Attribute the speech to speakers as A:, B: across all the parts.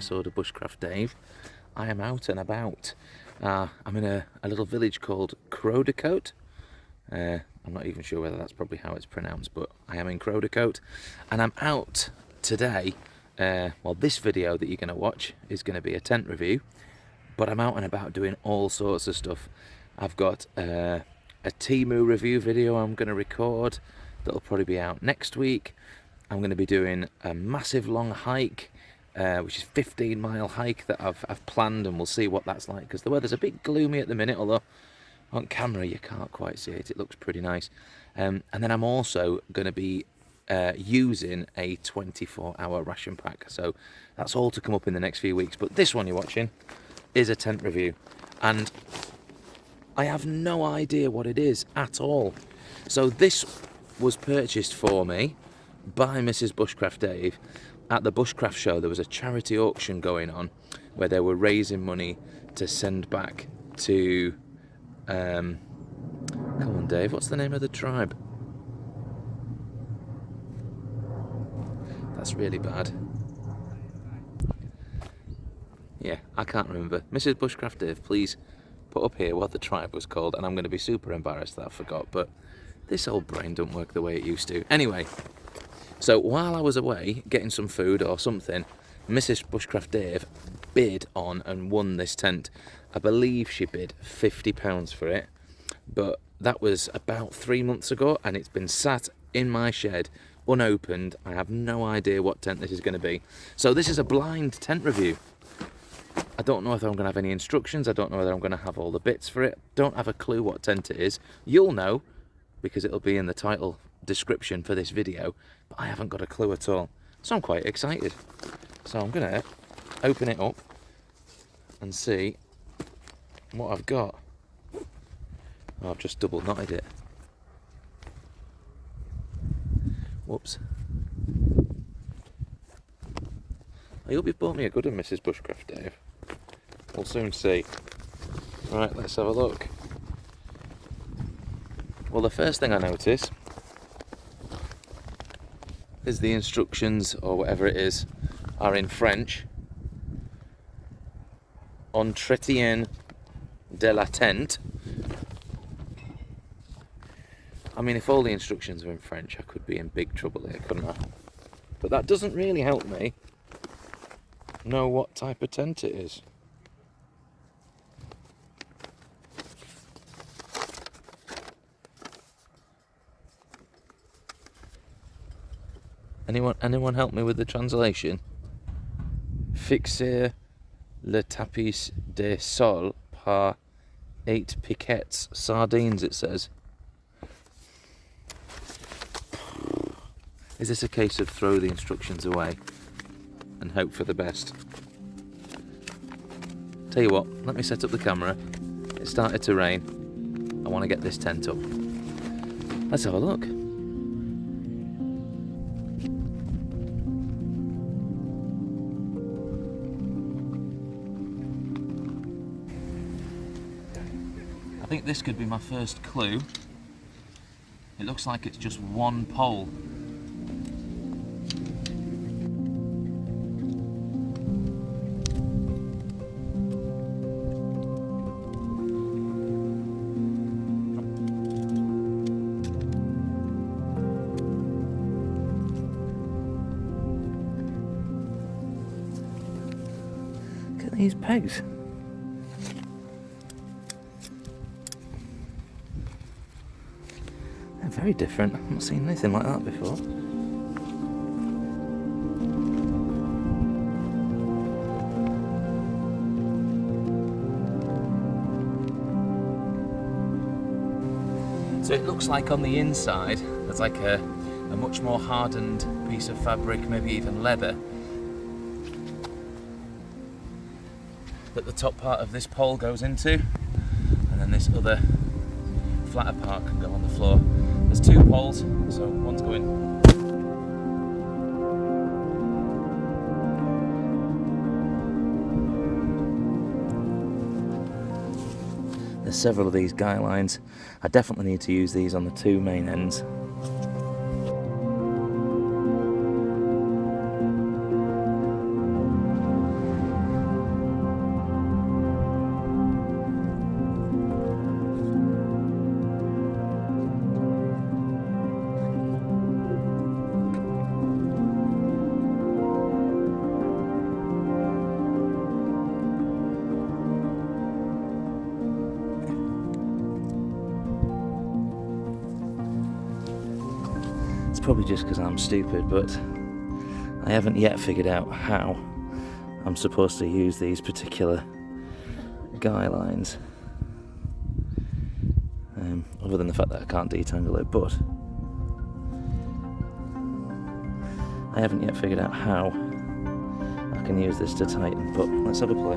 A: episode of Bushcraft-Dave. I am out and about. I'm in a little village called Crowdercote. I'm not even sure whether that's probably how it's pronounced, but I am in Crowdercote. And I'm out today. Well, this video that you're going to watch is going to be a tent review. But I'm out and about doing all sorts of stuff. I've got a Temu review video I'm going to record. That'll probably be out next week. I'm going to be doing a massive long hike, which is a 15-mile hike that I've planned, and we'll see what that's like, because the weather's a bit gloomy at the minute, although on camera you can't quite see it. It looks pretty nice. And then I'm also going to be using a 24-hour ration pack. So that's all to come up in the next few weeks. But this one you're watching is a tent review, and I have no idea what it is at all. So this was purchased for me by Mrs. Bushcraft-Dave. At the Bushcraft show there was a charity auction going on where they were raising money to send back to come on Dave, what's the name of the tribe? That's really bad. Yeah, I can't remember. Mrs. Bushcraft-Dave, please put up here what the tribe was called, and I'm going to be super embarrassed that I forgot, but this old brain don't work the way it used to. Anyway, so while I was away getting some food or something, Mrs. Bushcraft-Dave bid on and won this tent. I believe she bid £50 for it, but that was about 3 months ago, and it's been sat in my shed unopened. I have no idea what tent this is going to be. So this is a blind tent review. I don't know if I'm going to have any instructions. I don't know whether I'm going to have all the bits for it. Don't have a clue what tent it is. You'll know, because it'll be in the title description for this video, but I haven't got a clue at all. So I'm quite excited. So I'm going to open it up and see what I've got. Oh, I've just double knotted it. Whoops. I hope you've bought me a good one, Mrs. Bushcraft-Dave. We'll soon see. Right, let's have a look. Well, the first thing I notice is the instructions, or whatever it is, are in French. Entretien de la tente. I mean, if all the instructions are in French, I could be in big trouble here, couldn't I? But that doesn't really help me know what type of tent it is. Anyone help me with the translation? Fixer le tapis de sol par 8 piquets sardines, it says. Is this a case of throw the instructions away and hope for the best? Tell you what, let me set up the camera. It started to rain. I want to get this tent up. Let's have a look. I think this could be my first clue. It looks like it's just one pole. Look at these pegs. Very different. I've not seen anything like that before. So it looks like on the inside there's like a much more hardened piece of fabric, maybe even leather, that the top part of this pole goes into, and then this other flatter part can go on the floor. There's two poles, so one's going. There's several of these guy lines. I definitely need to use these on the two main ends. probably just because I'm stupid, but I haven't yet figured out how I'm supposed to use these particular guy lines, other than the fact that I can't detangle it, but I haven't yet figured out how I can use this to tighten, but let's have a play.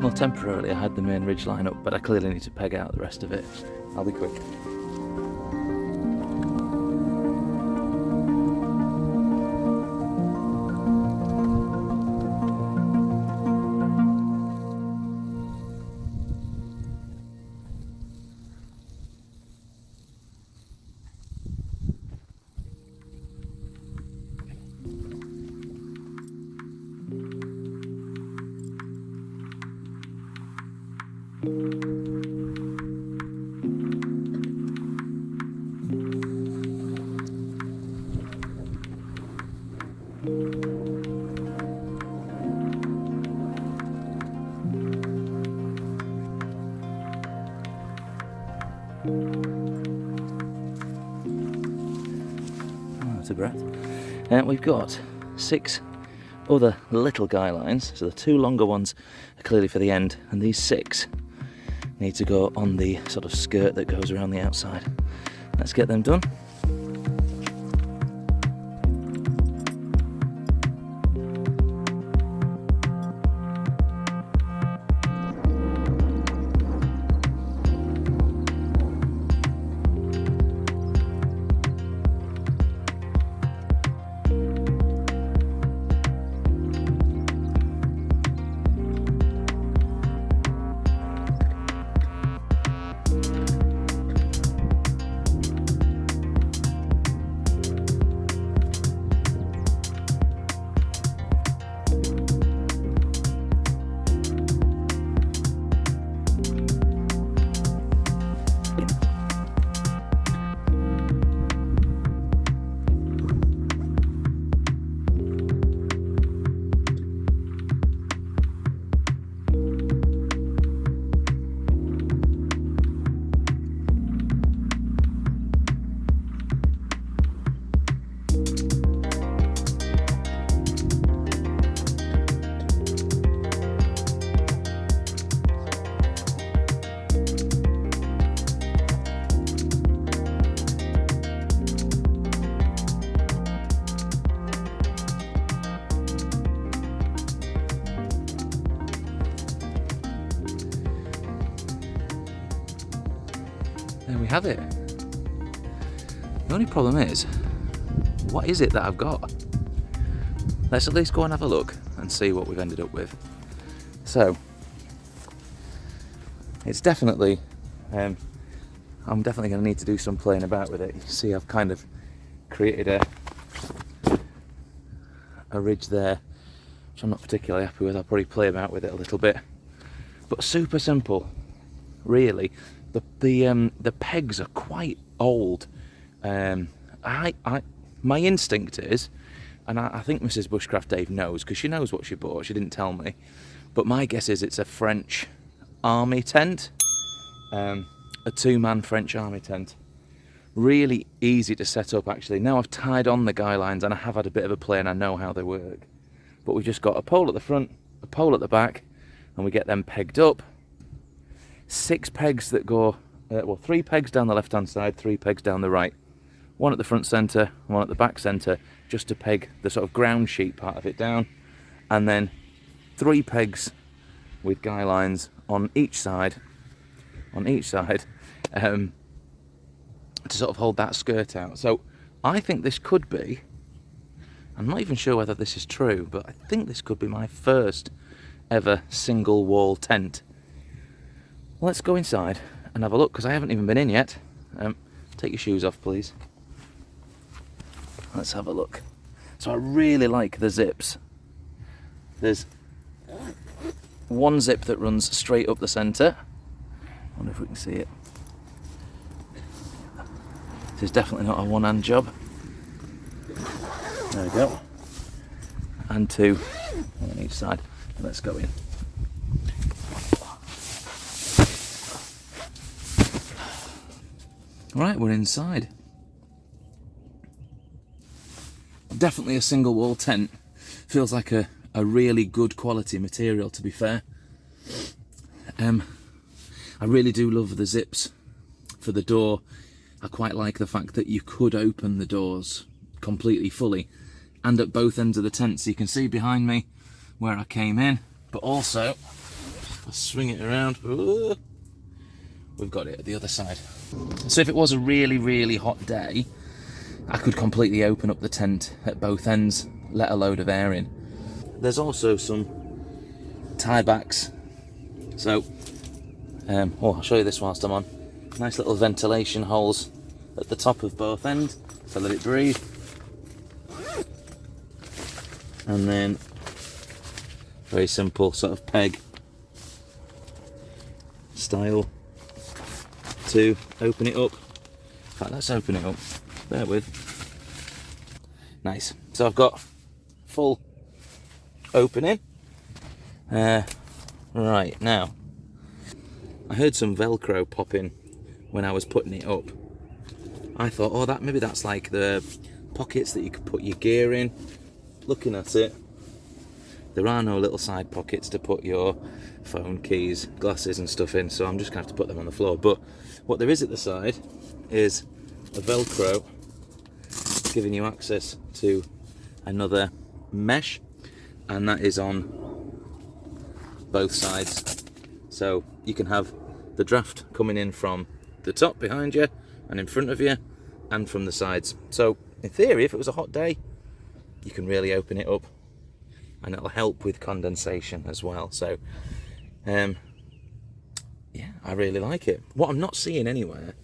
A: Well, temporarily I had the main ridge line up, but I clearly need to peg out the rest of it. I'll be quick. That's a breath. And we've got 6 other little guy lines, so the 2 longer ones are clearly for the end, and these 6 need to go on the sort of skirt that goes around the outside. Let's get them done. There we have it. The only problem is, what is it that I've got? Let's at least go and have a look and see what we've ended up with. So, it's definitely, I'm definitely going to need to do some playing about with it. You see, I've kind of created a ridge there, which I'm not particularly happy with. I'll probably play about with it a little bit. But super simple, really. The pegs are quite old. My instinct is, and I think Mrs. Bushcraft-Dave knows, because she knows what she bought, she didn't tell me, but my guess is it's a French army tent, a 2-man French army tent. Really easy to set up, actually. Now I've tied on the guy lines and I have had a bit of a play and I know how they work, but we've just got a pole at the front, a pole at the back, and we get them pegged up. 6 pegs that go, 3 pegs down the left hand side, 3 pegs down the right. 1 at the front centre, 1 at the back centre, just to peg the sort of ground sheet part of it down. And then 3 pegs with guy lines on each side, to sort of hold that skirt out. So I think this could be, I'm not even sure whether this is true, but I think this could be my first ever single wall tent. Let's go inside and have a look, because I haven't even been in yet. Take your shoes off, please. Let's have a look. So I really like the zips. There's one zip that runs straight up the centre. I wonder if we can see it. This is definitely not a one-hand job. There we go. And two on each side. Let's go in. Right, we're inside. Definitely a single wall tent. Feels like a really good quality material, to be fair. I really do love the zips for the door. I quite like the fact that you could open the doors completely fully and at both ends of the tent, so you can see behind me where I came in, but also if I swing it around, we've got it at the other side. So if it was a really hot day, I could completely open up the tent at both ends, let a load of air in. There's also some tie backs, so I'll show you this whilst I'm on. Nice little ventilation holes at the top of both ends to let it breathe. And then very simple sort of peg style to open it up. In fact, let's open it up. Bear with. Nice. So I've got full opening. Right, now I heard some Velcro popping when I was putting it up. I thought, oh, maybe that's like the pockets that you could put your gear in. Looking at it, there are no little side pockets to put your phone, keys, glasses and stuff in, so I'm just going to have to put them on the floor. But what there is at the side is a Velcro giving you access to another mesh, and that is on both sides. So you can have the draft coming in from the top behind you and in front of you and from the sides. So in theory, if it was a hot day, you can really open it up and it'll help with condensation as well. So yeah, I really like it. What I'm not seeing anywhere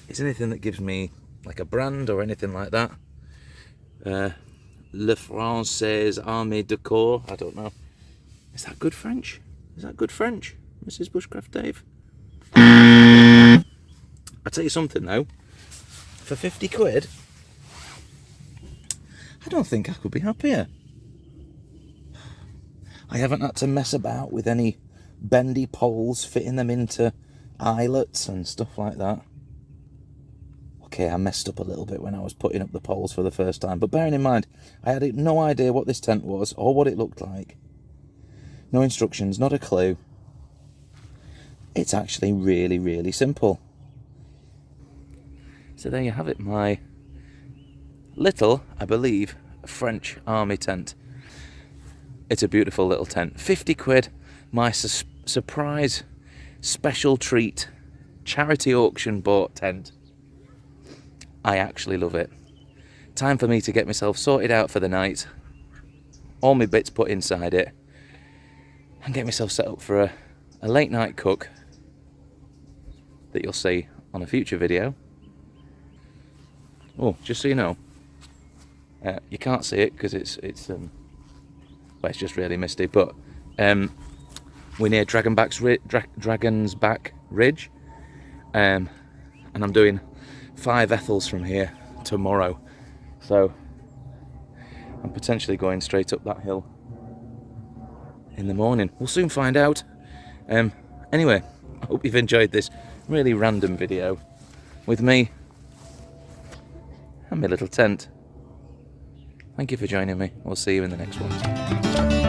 A: is anything that gives me like a brand or anything like that. Le Français Armée de Corps, I don't know. Is that good French? Is that good French, Mrs. Bushcraft-Dave? I tell you something though, for 50 quid, I don't think I could be happier. I haven't had to mess about with any bendy poles, fitting them into eyelets and stuff like that. Okay, I messed up a little bit when I was putting up the poles for the first time, but bearing in mind, I had no idea what this tent was or what it looked like. No instructions, not a clue. It's actually really simple. So there you have it, my little, I believe, French army tent. It's a beautiful little tent. 50 quid, my surprise special treat charity auction bought tent. I actually love it. Time for me to get myself sorted out for the night, all my bits put inside it, and get myself set up for a late night cook that you'll see on a future video. Oh, just so you know, you can't see it because it's just really misty, but we're near Dragon's Back Ridge, and I'm doing 5 Ethels from here tomorrow, so I'm potentially going straight up that hill in the morning. We'll soon find out. Anyway, I hope you've enjoyed this really random video with me and my little tent. Thank you for joining me. We'll see you in the next one.